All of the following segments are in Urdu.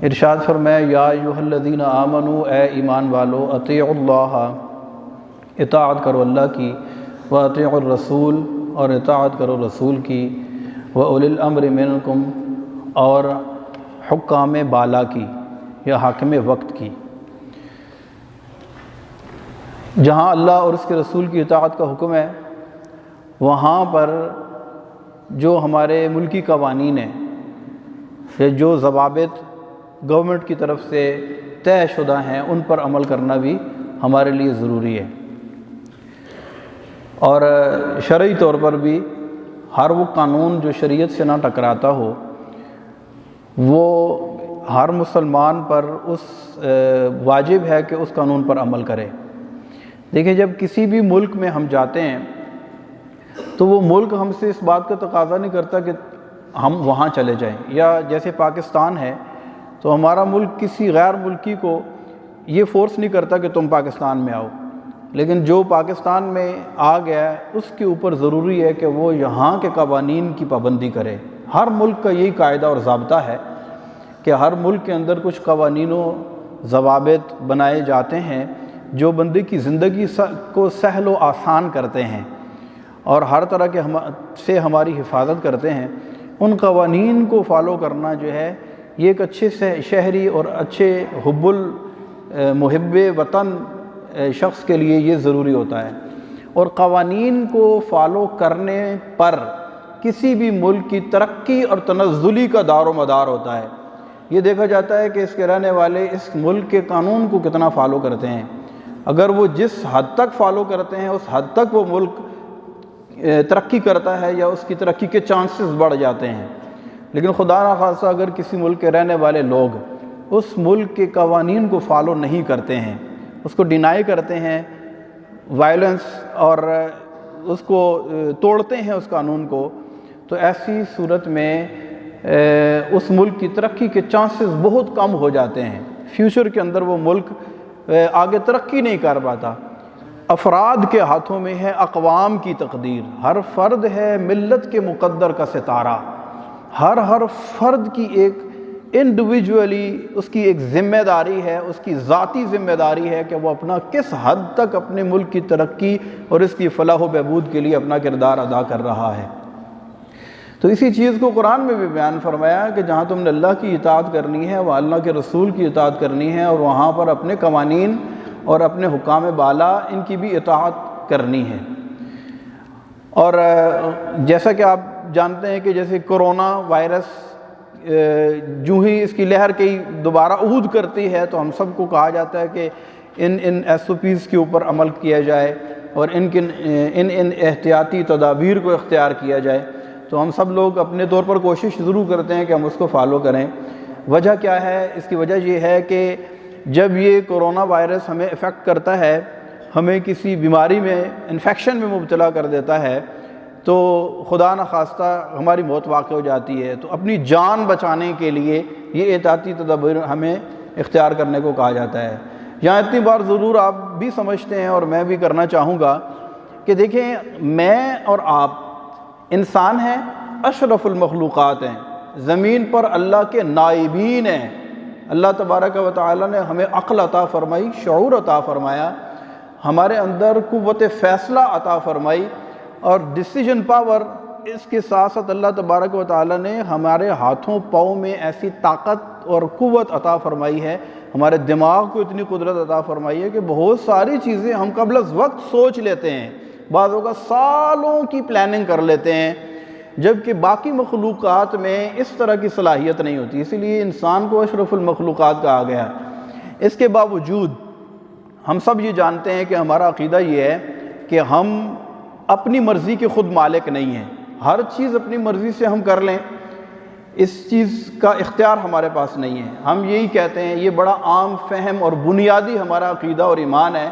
ارشاد فرمایا یا ایھا الذین آمنوا، اے ایمان والو، اطیعوا اللہ، اطاعت کرو اللہ کی، واطیعوا الرسول، اور اطاعت کرو رسول کی، واولی الامر منکم، اور حکام بالا کی یا حاکم وقت کی۔ جہاں اللہ اور اس کے رسول کی اطاعت کا حکم ہے، وہاں پر جو ہمارے ملکی قوانین ہیں یا جو ضوابط گورنمنٹ کی طرف سے طے شدہ ہیں ان پر عمل کرنا بھی ہمارے لیے ضروری ہے۔ اور شرعی طور پر بھی ہر وہ قانون جو شریعت سے نہ ٹکراتا ہو، وہ ہر مسلمان پر واجب ہے کہ اس قانون پر عمل کرے۔ دیکھیں، جب کسی بھی ملک میں ہم جاتے ہیں تو وہ ملک ہم سے اس بات کا تقاضا نہیں کرتا کہ ہم وہاں چلے جائیں، یا جیسے پاکستان ہے تو ہمارا ملک کسی غیر ملکی کو یہ فورس نہیں کرتا کہ تم پاکستان میں آؤ، لیکن جو پاکستان میں آ گیا ہے اس کے اوپر ضروری ہے کہ وہ یہاں کے قوانین کی پابندی کرے۔ ہر ملک کا یہی قاعدہ اور ضابطہ ہے کہ ہر ملک کے اندر کچھ قوانین و ضوابط بنائے جاتے ہیں جو بندے کی زندگی کو سہل و آسان کرتے ہیں اور ہر طرح کے سے ہماری حفاظت کرتے ہیں۔ ان قوانین کو فالو کرنا جو ہے یہ ایک اچھے شہری اور اچھے محب وطن شخص کے لیے یہ ضروری ہوتا ہے۔ اور قوانین کو فالو کرنے پر کسی بھی ملک کی ترقی اور تنزلی کا دار و مدار ہوتا ہے۔ یہ دیکھا جاتا ہے کہ اس کے رہنے والے اس ملک کے قانون کو کتنا فالو کرتے ہیں۔ اگر وہ جس حد تک فالو کرتے ہیں اس حد تک وہ ملک ترقی کرتا ہے یا اس کی ترقی کے چانسز بڑھ جاتے ہیں۔ لیکن خدا نخواستہ اگر کسی ملک کے رہنے والے لوگ اس ملک کے قوانین کو فالو نہیں کرتے ہیں، اس کو ڈینائی کرتے ہیں، وائلنس اور اس کو توڑتے ہیں اس قانون کو، تو ایسی صورت میں اس ملک کی ترقی کے چانسز بہت کم ہو جاتے ہیں۔ فیوچر کے اندر وہ ملک آگے ترقی نہیں کر پاتا۔ افراد کے ہاتھوں میں ہے اقوام کی تقدیر، ہر فرد ہے ملت کے مقدر کا ستارہ۔ ہر فرد کی ایک انڈیویجولی اس کی ایک ذمہ داری ہے، اس کی ذاتی ذمہ داری ہے کہ وہ اپنا کس حد تک اپنے ملک کی ترقی اور اس کی فلاح و بہبود کے لیے اپنا کردار ادا کر رہا ہے۔ تو اسی چیز کو قرآن میں بھی بیان فرمایا کہ جہاں تم نے اللہ کی اطاعت کرنی ہے وہ اللہ کے رسول کی اطاعت کرنی ہے، اور وہاں پر اپنے قوانین اور اپنے حکام بالا ان کی بھی اطاعت کرنی ہے۔ اور جیسا کہ آپ جانتے ہیں کہ جیسے کرونا وائرس جو ہی اس کی لہر کئی دوبارہ عہد کرتی ہے تو ہم سب کو کہا جاتا ہے کہ ان ایس او پیز کے اوپر عمل کیا جائے اور ان احتیاطی تدابیر کو اختیار کیا جائے۔ تو ہم سب لوگ اپنے طور پر کوشش ضرور کرتے ہیں کہ ہم اس کو فالو کریں۔ وجہ کیا ہے؟ اس کی وجہ یہ ہے کہ جب یہ کرونا وائرس ہمیں افیکٹ کرتا ہے، ہمیں کسی بیماری میں انفیکشن میں مبتلا کر دیتا ہے، تو خدا نخواستہ ہماری موت واقع ہو جاتی ہے۔ تو اپنی جان بچانے کے لیے یہ احتیاطی تدابیر ہمیں اختیار کرنے کو کہا جاتا ہے۔ یہاں اتنی بار ضرور آپ بھی سمجھتے ہیں اور میں بھی کرنا چاہوں گا کہ دیکھیں، میں اور آپ انسان ہیں، اشرف المخلوقات ہیں، زمین پر اللہ کے نائبین ہیں۔ اللہ تبارک و تعالی نے ہمیں عقل عطا فرمائی، شعور عطا فرمایا، ہمارے اندر قوت فیصلہ عطا فرمائی اور ڈیسیجن پاور۔ اس کے ساتھ ساتھ اللہ تبارک و تعالی نے ہمارے ہاتھوں پاؤں میں ایسی طاقت اور قوت عطا فرمائی ہے، ہمارے دماغ کو اتنی قدرت عطا فرمائی ہے کہ بہت ساری چیزیں ہم قبل از وقت سوچ لیتے ہیں، بعض اوقات سالوں کی پلاننگ کر لیتے ہیں، جبکہ باقی مخلوقات میں اس طرح کی صلاحیت نہیں ہوتی۔ اسی لیے انسان کو اشرف المخلوقات کہا گیا۔ اس کے باوجود ہم سب یہ جانتے ہیں کہ ہمارا عقیدہ یہ ہے کہ ہم اپنی مرضی کے خود مالک نہیں ہیں، ہر چیز اپنی مرضی سے ہم کر لیں، اس چیز کا اختیار ہمارے پاس نہیں ہے۔ ہم یہی کہتے ہیں، یہ بڑا عام فہم اور بنیادی ہمارا عقیدہ اور ایمان ہے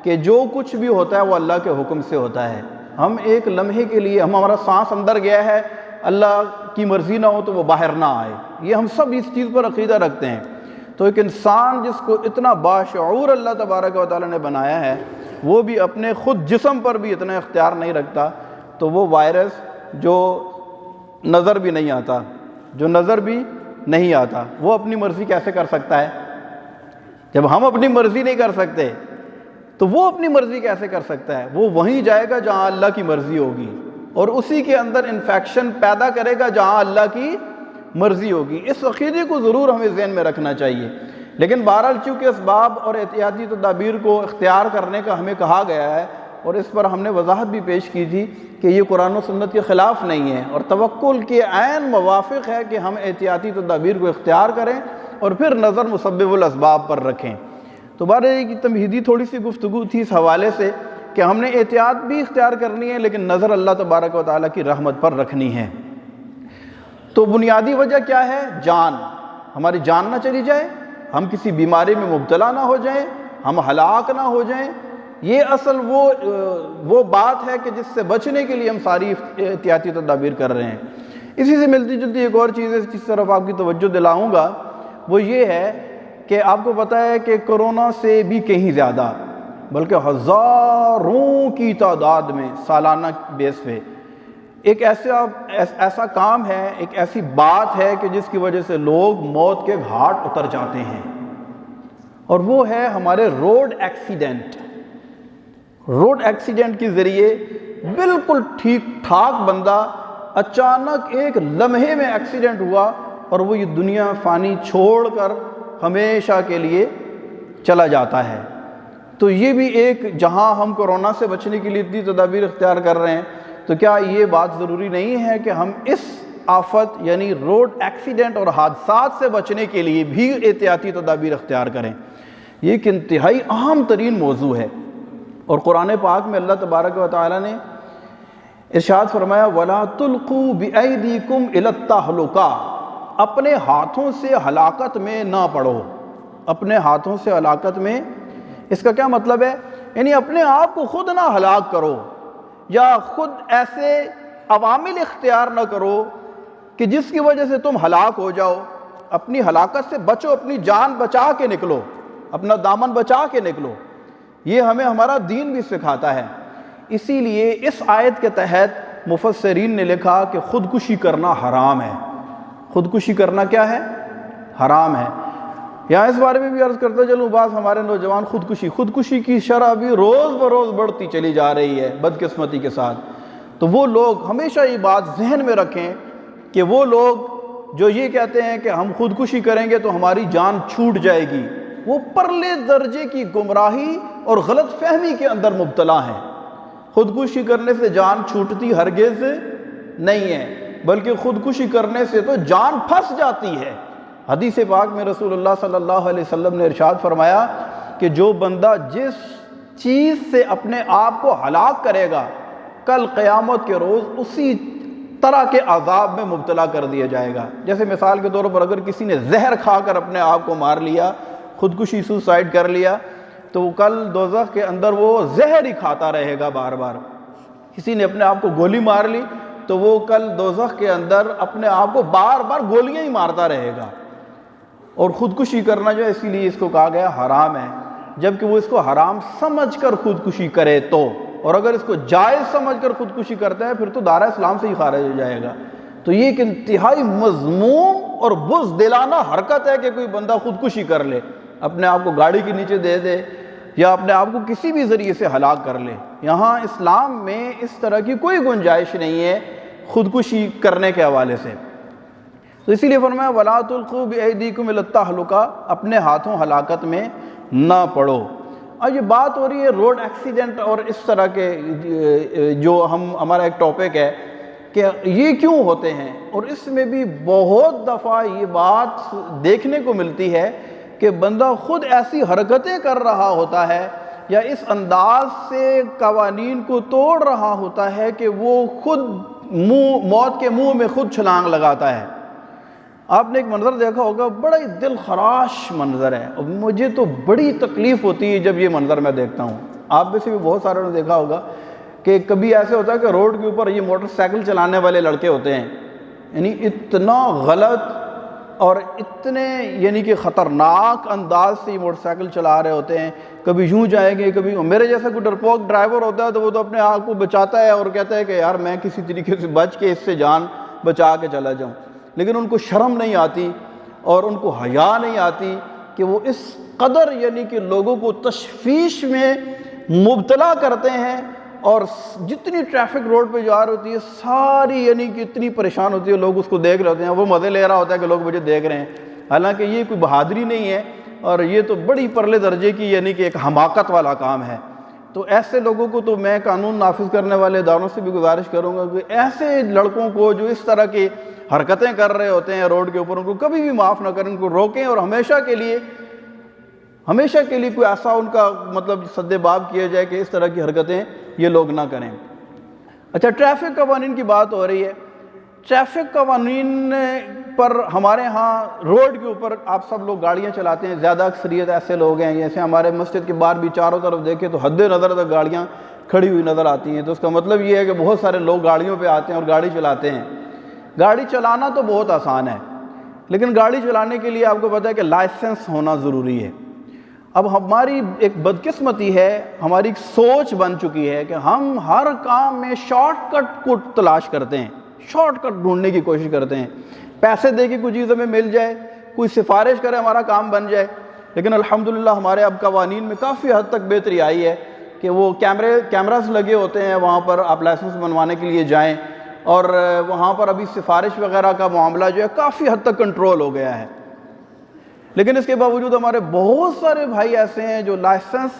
کہ جو کچھ بھی ہوتا ہے وہ اللہ کے حکم سے ہوتا ہے۔ ہم ایک لمحے کے لیے ہمارا سانس اندر گیا ہے، اللہ کی مرضی نہ ہو تو وہ باہر نہ آئے، یہ ہم سب اس چیز پر عقیدہ رکھتے ہیں۔ تو ایک انسان جس کو اتنا باشعور اللہ تبارک و تعالی نے بنایا ہے، وہ بھی اپنے خود جسم پر بھی اتنا اختیار نہیں رکھتا، تو وہ وائرس جو نظر بھی نہیں آتا، جو نظر بھی نہیں آتا۔ وہ اپنی مرضی کیسے کر سکتا ہے؟ جب ہم اپنی مرضی نہیں کر سکتے تو وہ اپنی مرضی کیسے کر سکتا ہے؟ وہ وہیں جائے گا جہاں اللہ کی مرضی ہوگی، اور اسی کے اندر انفیکشن پیدا کرے گا جہاں اللہ کی مرضی ہوگی۔ اس عقیدے کو ضرور ہمیں ذہن میں رکھنا چاہیے۔ لیکن بہرحال چونکہ اسباب اور احتیاطی تدابیر کو اختیار کرنے کا ہمیں کہا گیا ہے، اور اس پر ہم نے وضاحت بھی پیش کی تھی کہ یہ قرآن و سنت کے خلاف نہیں ہے، اور توکل کے عین موافق ہے کہ ہم احتیاطی تدابیر کو اختیار کریں اور پھر نظر مسبب الاسباب پر رکھیں۔ تو بہرحال کی تمہیدی تھوڑی سی گفتگو تھی اس حوالے سے کہ ہم نے احتیاط بھی اختیار کرنی ہے، لیکن نظر اللہ تبارک و تعالیٰ کی رحمت پر رکھنی ہے۔ تو بنیادی وجہ کیا ہے؟ جان، ہماری جان نہ چلی جائے، ہم کسی بیماری میں مبتلا نہ ہو جائیں، ہم ہلاک نہ ہو جائیں۔ یہ اصل وہ بات ہے کہ جس سے بچنے کے لیے ہم ساری احتیاطی تدابیر کر رہے ہیں۔ اسی سے ملتی جلتی ایک اور چیز ہے جس طرف آپ کی توجہ دلاؤں گا، وہ یہ ہے کہ آپ کو پتہ ہے کہ کرونا سے بھی کہیں زیادہ، بلکہ ہزاروں کی تعداد میں سالانہ بیس پہ ایک ایسا کام ہے، ایک ایسی بات ہے کہ جس کی وجہ سے لوگ موت کے گھاٹ اتر جاتے ہیں، اور وہ ہے ہمارے روڈ ایکسیڈنٹ۔ روڈ ایکسیڈنٹ کے ذریعے بالکل ٹھیک ٹھاک بندہ اچانک ایک لمحے میں ایکسیڈنٹ ہوا اور وہ یہ دنیا فانی چھوڑ کر ہمیشہ کے لیے چلا جاتا ہے۔ تو یہ بھی ایک، جہاں ہم کورونا سے بچنے کے لیے اتنی تدابیر اختیار کر رہے ہیں، تو کیا یہ بات ضروری نہیں ہے کہ ہم اس آفت یعنی روڈ ایکسیڈنٹ اور حادثات سے بچنے کے لیے بھی احتیاطی تدابیر اختیار کریں؟ یہ ایک انتہائی اہم ترین موضوع ہے، اور قرآن پاک میں اللہ تبارک و تعالیٰ نے ارشاد فرمایا وَلَا تُلْقُوا بِأَيْدِيكُمْ إِلَى التَّهْلُكَةِ، اپنے ہاتھوں سے ہلاکت میں نہ پڑو۔ اپنے ہاتھوں سے ہلاکت میں، اس کا کیا مطلب ہے؟ یعنی اپنے آپ کو خود نہ ہلاک کرو، یا خود ایسے عوامل اختیار نہ کرو کہ جس کی وجہ سے تم ہلاک ہو جاؤ۔ اپنی ہلاکت سے بچو، اپنی جان بچا کے نکلو، اپنا دامن بچا کے نکلو۔ یہ ہمیں ہمارا دین بھی سکھاتا ہے۔ اسی لیے اس آیت کے تحت مفسرین نے لکھا کہ خودکشی کرنا حرام ہے۔ خودکشی کرنا کیا ہے؟ حرام ہے۔ یہاں اس بارے میں بھی عرض کرتا چلوں، بعض ہمارے نوجوان خودکشی کی شرح بھی روز بروز بڑھتی چلی جا رہی ہے بدقسمتی کے ساتھ۔ تو وہ لوگ ہمیشہ یہ بات ذہن میں رکھیں کہ وہ لوگ جو یہ کہتے ہیں کہ ہم خودکشی کریں گے تو ہماری جان چھوٹ جائے گی، وہ پرلے درجے کی گمراہی اور غلط فہمی کے اندر مبتلا ہیں۔ خودکشی کرنے سے جان چھوٹتی ہرگز نہیں ہے، بلکہ خودکشی کرنے سے تو جان پھنس جاتی ہے۔ حدیث پاک میں رسول اللہ صلی اللہ علیہ وسلم نے ارشاد فرمایا کہ جو بندہ جس چیز سے اپنے آپ کو ہلاک کرے گا، کل قیامت کے روز اسی طرح کے عذاب میں مبتلا کر دیا جائے گا۔ جیسے مثال کے طور پر اگر کسی نے زہر کھا کر اپنے آپ کو مار لیا، خودکشی سوسائڈ کر لیا، تو وہ کل دوزخ کے اندر وہ زہر ہی کھاتا رہے گا بار بار۔ کسی نے اپنے آپ کو گولی مار لی تو وہ کل دوزخ کے اندر اپنے آپ کو بار بار گولیاں ہی مارتا رہے گا۔ اور خودکشی کرنا جو ہے اسی لیے اس کو کہا گیا حرام ہے، جبکہ وہ اس کو حرام سمجھ کر خودکشی کرے تو، اور اگر اس کو جائز سمجھ کر خودکشی کرتا ہے پھر تو دائرہ اسلام سے ہی خارج ہو جائے گا۔ تو یہ ایک انتہائی مذموم اور بزدلانہ حرکت ہے کہ کوئی بندہ خودکشی کر لے، اپنے آپ کو گاڑی کے نیچے دے دے یا اپنے آپ کو کسی بھی ذریعے سے ہلاک کر لے۔ یہاں اسلام میں اس طرح کی کوئی گنجائش نہیں ہے خودکشی کرنے کے حوالے سے۔ تو اسی لیے فرمایا وَلَا تُلْقُوا بِأَيْدِيكُمْ إِلَى التَّهْلُكَةِ، اپنے ہاتھوں ہلاکت میں نہ پڑو۔ اب یہ بات ہو رہی ہے روڈ ایکسیڈنٹ اور اس طرح کے جو ہمارا ایک ٹاپک ہے کہ یہ کیوں ہوتے ہیں، اور اس میں بھی بہت دفعہ یہ بات دیکھنے کو ملتی ہے کہ بندہ خود ایسی حرکتیں کر رہا ہوتا ہے یا اس انداز سے قوانین کو توڑ رہا ہوتا ہے کہ وہ خود موت کے منہ میں خود چھلانگ لگاتا ہے۔ آپ نے ایک منظر دیکھا ہوگا، بڑا ہی دل خراش منظر ہے، اور مجھے تو بڑی تکلیف ہوتی ہے جب یہ منظر میں دیکھتا ہوں۔ آپ میں سے بھی بہت سارے نے دیکھا ہوگا کہ کبھی ایسے ہوتا ہے کہ روڈ کے اوپر یہ موٹر سائیکل چلانے والے لڑکے ہوتے ہیں، یعنی اتنا غلط اور اتنے یعنی کہ خطرناک انداز سے یہ موٹر سائیکل چلا رہے ہوتے ہیں، کبھی یوں جائیں گے، کبھی میرے جیسا کوئی ڈرپوک ڈرائیور ہوتا ہے تو وہ تو اپنے آپ کو بچاتا ہے اور کہتا ہے کہ یار میں کسی طریقے سے بچ کے اس سے جان بچا کے چلا جاؤں، لیکن ان کو شرم نہیں آتی اور ان کو حیا نہیں آتی کہ وہ اس قدر یعنی کہ لوگوں کو تشویش میں مبتلا کرتے ہیں، اور جتنی ٹریفک روڈ پہ جا رہی ہوتی ہے ساری یعنی کہ اتنی پریشان ہوتی ہے، لوگ اس کو دیکھ رہے ہوتے ہیں، وہ مزے لے رہا ہوتا ہے کہ لوگ مجھے دیکھ رہے ہیں، حالانکہ یہ کوئی بہادری نہیں ہے، اور یہ تو بڑی پرلے درجے کی یعنی کہ ایک حماقت والا کام ہے۔ تو ایسے لوگوں کو تو میں قانون نافذ کرنے والے اداروں سے بھی گزارش کروں گا کہ ایسے لڑکوں کو جو اس طرح کی حرکتیں کر رہے ہوتے ہیں روڈ کے اوپر، ان کو کبھی بھی معاف نہ کریں، ان کو روکیں، اور ہمیشہ کے لیے کوئی ایسا ان کا مطلب سد باب کیا جائے کہ اس طرح کی حرکتیں یہ لوگ نہ کریں۔ اچھا، ٹریفک قوانین کی بات ہو رہی ہے۔ ٹریفک قوانین پر ہمارے ہاں روڈ کے اوپر آپ سب لوگ گاڑیاں چلاتے ہیں، زیادہ اکثریت ایسے لوگ ہیں، جیسے ہمارے مسجد کے باہر بھی چاروں طرف دیکھیں تو حد نظر تک گاڑیاں کھڑی ہوئی نظر آتی ہیں، تو اس کا مطلب یہ ہے کہ بہت سارے لوگ گاڑیوں پہ آتے ہیں اور گاڑی چلاتے ہیں۔ گاڑی چلانا تو بہت آسان ہے، لیکن گاڑی چلانے کے لیے آپ کو پتہ ہے کہ لائسنس ہونا ضروری ہے۔ اب ہماری ایک بدقسمتی ہے، ہماری ایک سوچ بن چکی ہے کہ ہم ہر کام میں شارٹ کٹ کو تلاش کرتے ہیں، شارٹ کٹ ڈھونڈنے کی کوشش کرتے ہیں، پیسے دے کے کوئی چیز ہمیں مل جائے، کوئی سفارش کرے ہمارا کام بن جائے۔ لیکن الحمدللہ ہمارے اب قوانین میں کافی حد تک بہتری آئی ہے کہ وہ کیمراز لگے ہوتے ہیں، وہاں پر آپ لائسنس بنوانے کے لیے جائیں، اور وہاں پر ابھی سفارش وغیرہ کا معاملہ جو ہے کافی حد تک کنٹرول ہو گیا ہے۔ لیکن اس کے باوجود ہمارے بہت سارے بھائی ایسے ہیں جو لائسنس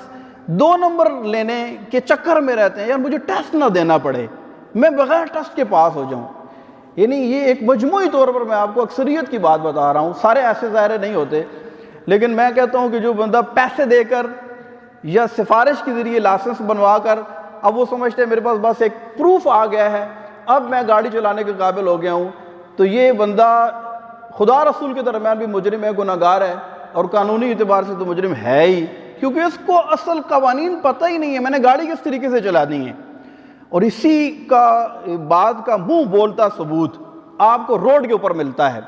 2 نمبر لینے کے چکر میں رہتے ہیں، یار مجھے ٹیسٹ نہ دینا پڑے، میں بغیر ٹیسٹ کے پاس ہو جاؤں۔ یعنی یہ ایک مجموعی طور پر میں آپ کو اکثریت کی بات بتا رہا ہوں، سارے ایسے ظاہر نہیں ہوتے، لیکن میں کہتا ہوں کہ جو بندہ پیسے دے کر یا سفارش کے ذریعے لائسنس بنوا کر اب وہ سمجھتے ہیں میرے پاس بس ایک پروف آ گیا ہے، اب میں گاڑی چلانے کے قابل ہو گیا ہوں، تو یہ بندہ خدا رسول کے درمیان بھی مجرم ہے، گناہگار ہے، اور قانونی اعتبار سے تو مجرم ہے ہی، کیونکہ اس کو اصل قوانین پتہ ہی نہیں ہے، میں نے گاڑی کس طریقے سے چلانی ہے۔ اور اسی کا بات کا منہ بولتا ثبوت آپ کو روڈ کے اوپر ملتا ہے۔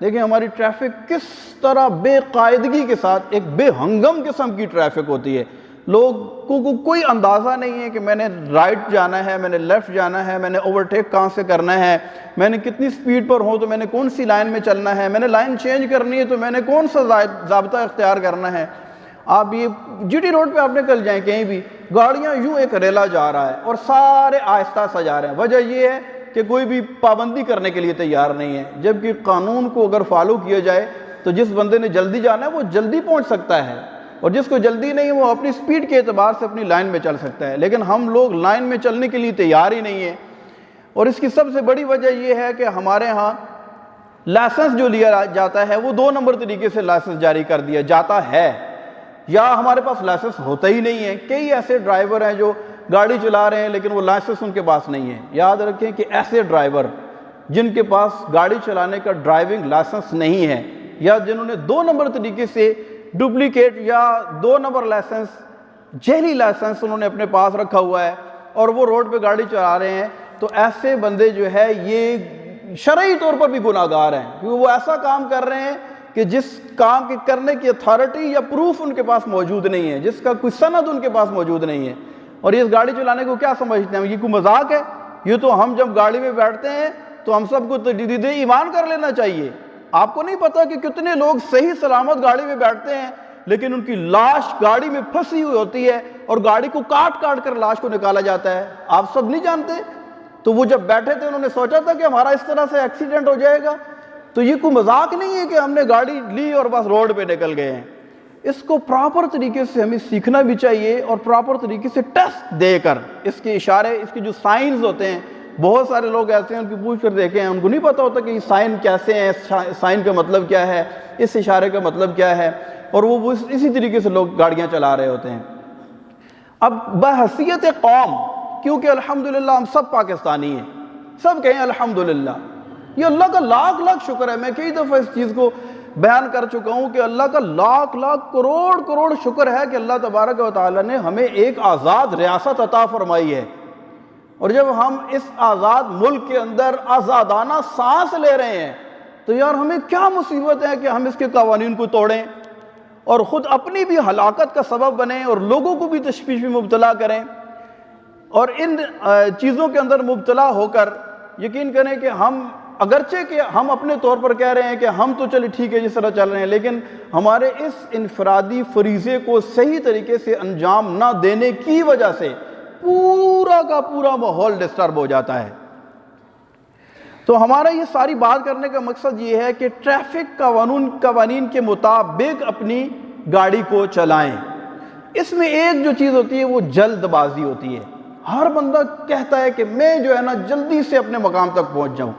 دیکھیں ہماری ٹریفک کس طرح بے قاعدگی کے ساتھ ایک بے ہنگم قسم کی ٹریفک ہوتی ہے، لوگوں کو کوئی اندازہ نہیں ہے کہ میں نے رائٹ جانا ہے، میں نے لیفٹ جانا ہے، میں نے اوورٹیک کہاں سے کرنا ہے، میں نے کتنی سپیڈ پر ہوں تو میں نے کون سی لائن میں چلنا ہے، میں نے لائن چینج کرنی ہے تو میں نے کون سا ضابطہ اختیار کرنا ہے۔ آپ یہ جی ٹی روڈ پہ آپ نکل جائیں کہیں بھی، گاڑیاں یوں ایک ریلا جا رہا ہے اور سارے آہستہ سا جا رہے ہیں، وجہ یہ ہے کہ کوئی بھی پابندی کرنے کے لیے تیار نہیں ہے، جبکہ قانون کو اگر فالو کیا جائے تو جس بندے نے جلدی جانا ہے وہ جلدی پہنچ سکتا ہے، اور جس کو جلدی نہیں وہ اپنی سپیڈ کے اعتبار سے اپنی لائن میں چل سکتا ہے، لیکن ہم لوگ لائن میں چلنے کے لیے تیار ہی نہیں ہیں۔ اور اس کی سب سے بڑی وجہ یہ ہے کہ ہمارے ہاں لائسنس جو لیا جاتا ہے وہ 2 نمبر طریقے سے لائسنس جاری کر دیا جاتا ہے، یا ہمارے پاس لائسنس ہوتا ہی نہیں ہے۔ کئی ایسے ڈرائیور ہیں جو گاڑی چلا رہے ہیں لیکن وہ لائسنس ان کے پاس نہیں ہے۔ یاد رکھیں کہ ایسے ڈرائیور جن کے پاس گاڑی چلانے کا ڈرائیونگ لائسنس نہیں ہے، یا جنہوں نے 2 نمبر طریقے سے ڈپلیکیٹ یا 2 نمبر لائسنس، جعلی لائسنس انہوں نے اپنے پاس رکھا ہوا ہے اور وہ روڈ پہ گاڑی چلا رہے ہیں، تو ایسے بندے جو ہے یہ شرعی طور پر بھی گناہگار ہیں، کیونکہ وہ ایسا کام کر رہے ہیں کہ جس کام کے کرنے کی اتھارٹی یا پروف ان کے پاس موجود نہیں ہے، جس کا کوئی سند ان کے پاس موجود نہیں ہے۔ اور اس گاڑی چلانے کو کیا سمجھتے ہیں؟ یہ کوئی مذاق ہے؟ یہ تو ہم جب گاڑی میں بیٹھتے ہیں تو ہم سب کو تجدید ایمان کر لینا چاہیے۔ آپ کو نہیں پتا کہ کتنے لوگ صحیح سلامت گاڑی میں بیٹھتے ہیں لیکن ان کی لاش گاڑی میں پھنسی ہوئی ہوتی ہے اور گاڑی کو کاٹ کاٹ کر لاش کو نکالا جاتا ہے، آپ سب نہیں جانتے؟ تو وہ جب بیٹھے تھے انہوں نے سوچا تھا کہ ہمارا اس طرح سے ایکسیڈنٹ ہو جائے گا؟ تو یہ کوئی مذاق نہیں ہے کہ ہم نے گاڑی لی اور بس روڈ پہ نکل گئے ہیں۔ اس کو پراپر طریقے سے ہمیں سیکھنا بھی چاہیے اور پراپر طریقے سے ٹیسٹ دے کر اس کے اشارے، اس کے جو سائنز ہوتے ہیں، بہت سارے لوگ ایسے ہیں ان کی پوچھ کر دیکھیں ہیں، ان کو نہیں پتہ ہوتا کہ یہ سائن کیسے ہیں، سائن کا مطلب کیا ہے، اس اشارے کا مطلب کیا ہے، اور وہ اسی طریقے سے لوگ گاڑیاں چلا رہے ہوتے ہیں۔ اب بحیثیت قوم، کیونکہ الحمدللہ ہم سب پاکستانی ہیں، سب کہیں الحمدللہ، یہ اللہ کا لاکھ لاکھ شکر ہے۔ میں کئی دفعہ اس چیز کو بیان کر چکا ہوں کہ اللہ کا لاکھ لاکھ کروڑ کروڑ شکر ہے کہ اللہ تبارک و تعالیٰ نے ہمیں ایک آزاد ریاست عطا فرمائی ہے، اور جب ہم اس آزاد ملک کے اندر آزادانہ سانس لے رہے ہیں تو یار ہمیں کیا مصیبت ہے کہ ہم اس کے قوانین کو توڑیں اور خود اپنی بھی ہلاکت کا سبب بنیں اور لوگوں کو بھی تشویش میں مبتلا کریں۔ اور ان چیزوں کے اندر مبتلا ہو کر یقین کریں کہ ہم اگرچہ کہ ہم اپنے طور پر کہہ رہے ہیں کہ ہم تو چلے ٹھیک ہے جس طرح چل رہے ہیں، لیکن ہمارے اس انفرادی فریضے کو صحیح طریقے سے انجام نہ دینے کی وجہ سے پورا کا پورا ماحول ڈسٹرب ہو جاتا ہے۔ تو ہمارا یہ ساری بات کرنے کا مقصد یہ ہے کہ ٹریفک قوانین کے مطابق اپنی گاڑی کو چلائیں۔ اس میں ایک جو چیز ہوتی ہے وہ جلد بازی ہوتی ہے۔ ہر بندہ کہتا ہے کہ میں جو ہے نا جلدی سے اپنے مقام تک پہنچ جاؤں۔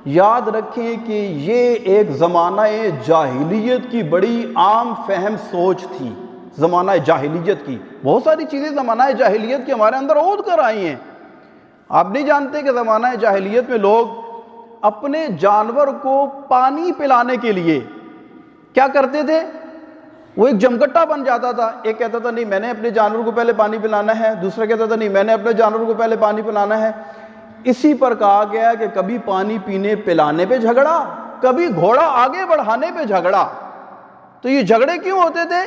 یاد رکھیں کہ یہ ایک زمانہ جاہلیت کی بڑی عام فہم سوچ تھی، زمانہ جاہلیت کی۔ بہت ساری چیزیں زمانہ جاہلیت کی ہمارے اندر عود کر آئی ہیں۔ آپ نہیں جانتے کہ زمانہ جاہلیت میں لوگ اپنے جانور کو پانی پلانے کے لیے کیا کرتے تھے؟ وہ ایک جمگٹا بن جاتا تھا، ایک کہتا تھا نہیں میں نے اپنے جانور کو پہلے پانی پلانا ہے، دوسرا کہتا تھا نہیں میں نے اپنے جانور کو پہلے پانی پلانا ہے۔ اسی پر کہا گیا کہ کبھی پانی پینے پلانے پہ جھگڑا، کبھی گھوڑا آگے بڑھانے پہ جھگڑا۔ تو یہ جھگڑے کیوں ہوتے تھے؟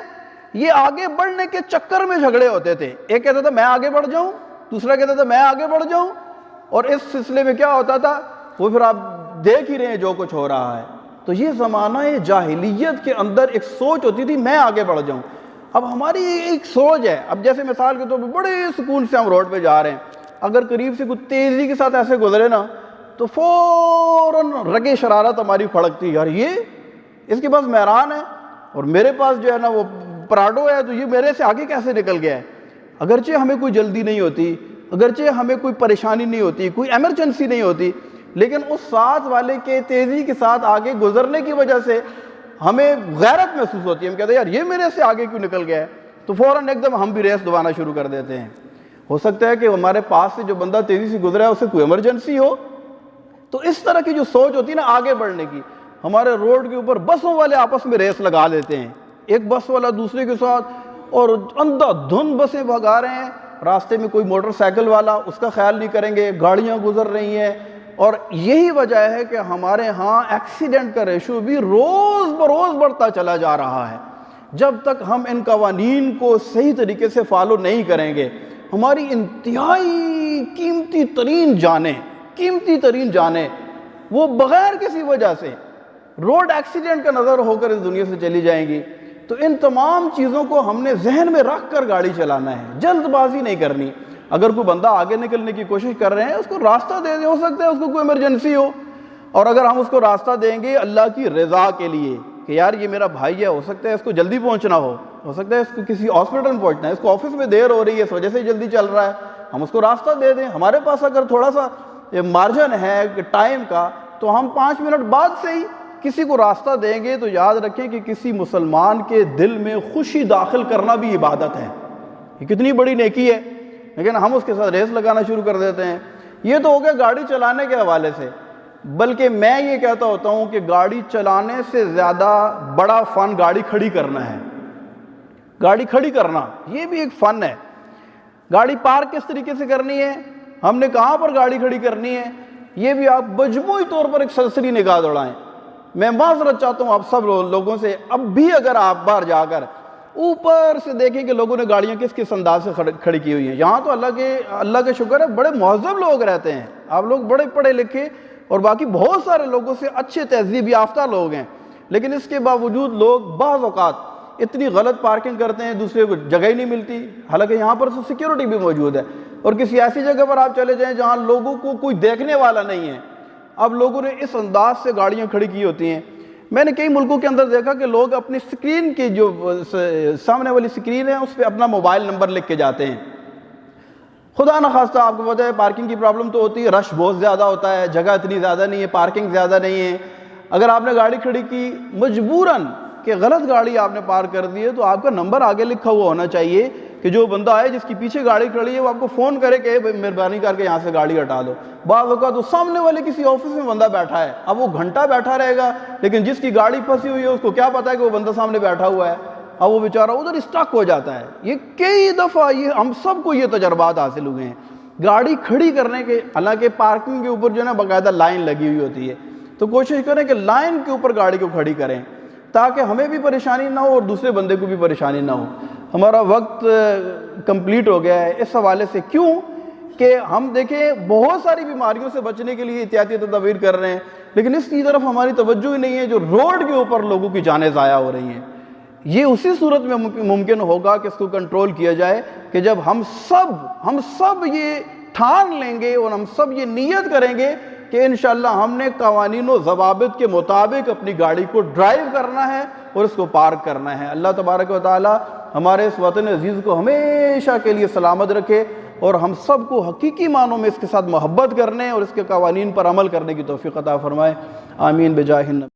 یہ آگے بڑھنے کے چکر میں جھگڑے ہوتے تھے۔ ایک کہتا تھا میں آگے بڑھ جاؤں، دوسرا کہتا تھا میں آگے بڑھ جاؤں، اور اس سلسلے میں کیا ہوتا تھا وہ پھر آپ دیکھ ہی رہے ہیں جو کچھ ہو رہا ہے۔ تو یہ زمانہ جاہلیت کے اندر ایک سوچ ہوتی تھی میں آگے بڑھ جاؤں۔ اب ہماری ایک سوچ ہے، اب جیسے مثال کے طور پہ بڑے سکون سے ہم روڈ پہ جا رہے ہیں، اگر قریب سے کوئی تیزی کے ساتھ ایسے گزرے نا تو فوراً رگے شرارت ہماری پھڑکتی، یار یہ اس کے پاس مہران ہے اور میرے پاس جو ہے نا وہ پراڈو ہے، تو یہ میرے سے آگے کیسے نکل گیا ہے؟ اگرچہ ہمیں کوئی جلدی نہیں ہوتی، اگرچہ ہمیں کوئی پریشانی نہیں ہوتی، کوئی ایمرجنسی نہیں ہوتی، لیکن اس ساتھ والے کے تیزی کے ساتھ آگے گزرنے کی وجہ سے ہمیں غیرت محسوس ہوتی ہے۔ ہم کہتے ہیں یار یہ میرے سے آگے کیوں نکل گیا ہے، تو فوراً ایک دم ہم بھی ریس دبانا شروع کر دیتے ہیں۔ ہو سکتا ہے کہ ہمارے پاس سے جو بندہ تیزی سے گزرا ہے اسے کوئی ایمرجنسی ہو۔ تو اس طرہ کی جو سوچ ہوتی ہے نا آگے بڑھنے کی، ہمارے روڈ کے اوپر بسوں والے آپس میں ریس لگا لیتے ہیں، ایک بس والا دوسرے کے ساتھ، اور اندھا دھند بسیں بھگا رہے ہیں، راستے میں کوئی موٹر سائیکل والا اس کا خیال نہیں کریں گے، گاڑیاں گزر رہی ہیں۔ اور یہی وجہ ہے کہ ہمارے ہاں ایکسیڈنٹ کا ریشو بھی روز بروز بڑھتا چلا جا رہا ہے۔ جب تک ہم ان قوانین کو صحیح طریقے سے فالو نہیں کریں گے، ہماری انتہائی قیمتی ترین جانیں وہ بغیر کسی وجہ سے روڈ ایکسیڈنٹ کا نظر ہو کر اس دنیا سے چلی جائیں گی۔ تو ان تمام چیزوں کو ہم نے ذہن میں رکھ کر گاڑی چلانا ہے، جلد بازی نہیں کرنی۔ اگر کوئی بندہ آگے نکلنے کی کوشش کر رہے ہیں اس کو راستہ دے دیں، ہو سکتا ہے اس کو کوئی ایمرجنسی ہو، اور اگر ہم اس کو راستہ دیں گے اللہ کی رضا کے لیے کہ یار یہ میرا بھائی ہے، ہو سکتا ہے اس کو جلدی پہنچنا ہو سکتا ہے اس کو کسی ہاسپٹل میں پہنچنا ہے، اس کو آفس میں دیر ہو رہی ہے اس وجہ سے جلدی چل رہا ہے، ہم اس کو راستہ دے دیں۔ ہمارے پاس اگر تھوڑا سا مارجن ہے ٹائم کا تو ہم 5 منٹ بعد سے ہی کسی کو راستہ دیں گے۔ تو یاد رکھیں کہ کسی مسلمان کے دل میں خوشی داخل کرنا بھی عبادت ہے، یہ کتنی بڑی نیکی ہے، لیکن ہم اس کے ساتھ ریس لگانا شروع کر دیتے ہیں۔ یہ تو ہو گیا گاڑی چلانے کے حوالے سے، بلکہ میں یہ کہتا ہوتا ہوں کہ گاڑی چلانے سے زیادہ بڑا فن گاڑی کھڑی کرنا ہے۔ گاڑی کھڑی کرنا یہ بھی ایک فن ہے۔ گاڑی پارک کس طریقے سے کرنی ہے، ہم نے کہاں پر گاڑی کھڑی کرنی ہے، یہ بھی آپ مجموعی طور پر ایک سرسری نگاہ دوڑائیں۔ میں معذرت چاہتا ہوں آپ سب لوگوں سے، اب بھی اگر آپ باہر جا کر اوپر سے دیکھیں کہ لوگوں نے گاڑیاں کس انداز سے کھڑی کی ہوئی ہیں، یہاں تو اللہ کے شکر ہے بڑے مہذب لوگ رہتے ہیں، آپ لوگ بڑے پڑھے لکھے اور باقی بہت سارے لوگوں سے اچھے تہذیب یافتہ لوگ ہیں، لیکن اس کے باوجود لوگ بعض اوقات اتنی غلط پارکنگ کرتے ہیں دوسرے کو جگہ ہی نہیں ملتی، حالانکہ یہاں پر سیکیورٹی بھی موجود ہے۔ اور کسی ایسی جگہ پر آپ چلے جائیں جہاں لوگوں کو کوئی دیکھنے والا نہیں ہے، اب لوگوں نے اس انداز سے گاڑیاں کھڑی کی ہوتی ہیں۔ میں نے کئی ملکوں کے اندر دیکھا کہ لوگ اپنی سکرین کی جو سامنے والی سکرین ہے اس پہ اپنا موبائل نمبر لکھ کے جاتے ہیں۔ خدا نخواستہ آپ کو پتہ ہے پارکنگ کی پرابلم تو ہوتی ہے، رش بہت زیادہ ہوتا ہے، جگہ اتنی زیادہ نہیں ہے، پارکنگ زیادہ نہیں ہے۔ اگر آپ نے گاڑی کھڑی کی مجبوراً کہ غلط گاڑی آپ نے پارک کر دی ہے تو آپ کا نمبر آگے لکھا ہوا ہونا چاہیے کہ جو بندہ آئے جس کی پیچھے گاڑی کھڑی ہے وہ آپ کو فون کرے کہ مہربانی کر کے یہاں سے گاڑی ہٹا دو۔ بعض اوقات تو سامنے والے کسی آفس میں بندہ بیٹھا ہے، اب وہ گھنٹہ بیٹھا رہے گا، لیکن جس کی گاڑی پھنسی ہوئی ہے اس کو کیا پتا ہے کہ وہ بندہ سامنے بیٹھا ہوا ہے، اب وہ بیچارہ ادھر اسٹک ہو جاتا ہے۔ یہ کئی دفعہ ہم سب کو یہ تجربات حاصل ہوئے ہیں۔ گاڑی کھڑی کرنے کے، حالانکہ پارکنگ کے اوپر جو ہے نا باقاعدہ لائن لگی ہوئی ہوتی ہے، تو کوشش کریں کہ لائن کے اوپر گاڑی کو کھڑی کریں تاکہ ہمیں بھی پریشانی نہ ہو اور دوسرے بندے کو بھی پریشانی نہ ہو۔ ہمارا وقت کمپلیٹ ہو گیا ہے اس حوالے سے، کیوں کہ ہم دیکھیں بہت ساری بیماریوں سے بچنے کے لیے احتیاطی تدابیر کر رہے ہیں، لیکن اس کی طرف ہماری توجہ ہی نہیں ہے، جو روڈ کے اوپر لوگوں کی جانیں ضائع ہو رہی ہیں۔ یہ اسی صورت میں ممکن ہوگا کہ اس کو کنٹرول کیا جائے کہ جب ہم سب یہ ٹھان لیں گے اور ہم سب یہ نیت کریں گے کہ انشاءاللہ ہم نے قوانین و ضوابط کے مطابق اپنی گاڑی کو ڈرائیو کرنا ہے اور اس کو پارک کرنا ہے۔ اللہ تبارک و تعالی ہمارے اس وطن عزیز کو ہمیشہ کے لیے سلامت رکھے اور ہم سب کو حقیقی معنوں میں اس کے ساتھ محبت کرنے اور اس کے قوانین پر عمل کرنے کی توفیق عطا فرمائے۔ آمین بجاہ النبی۔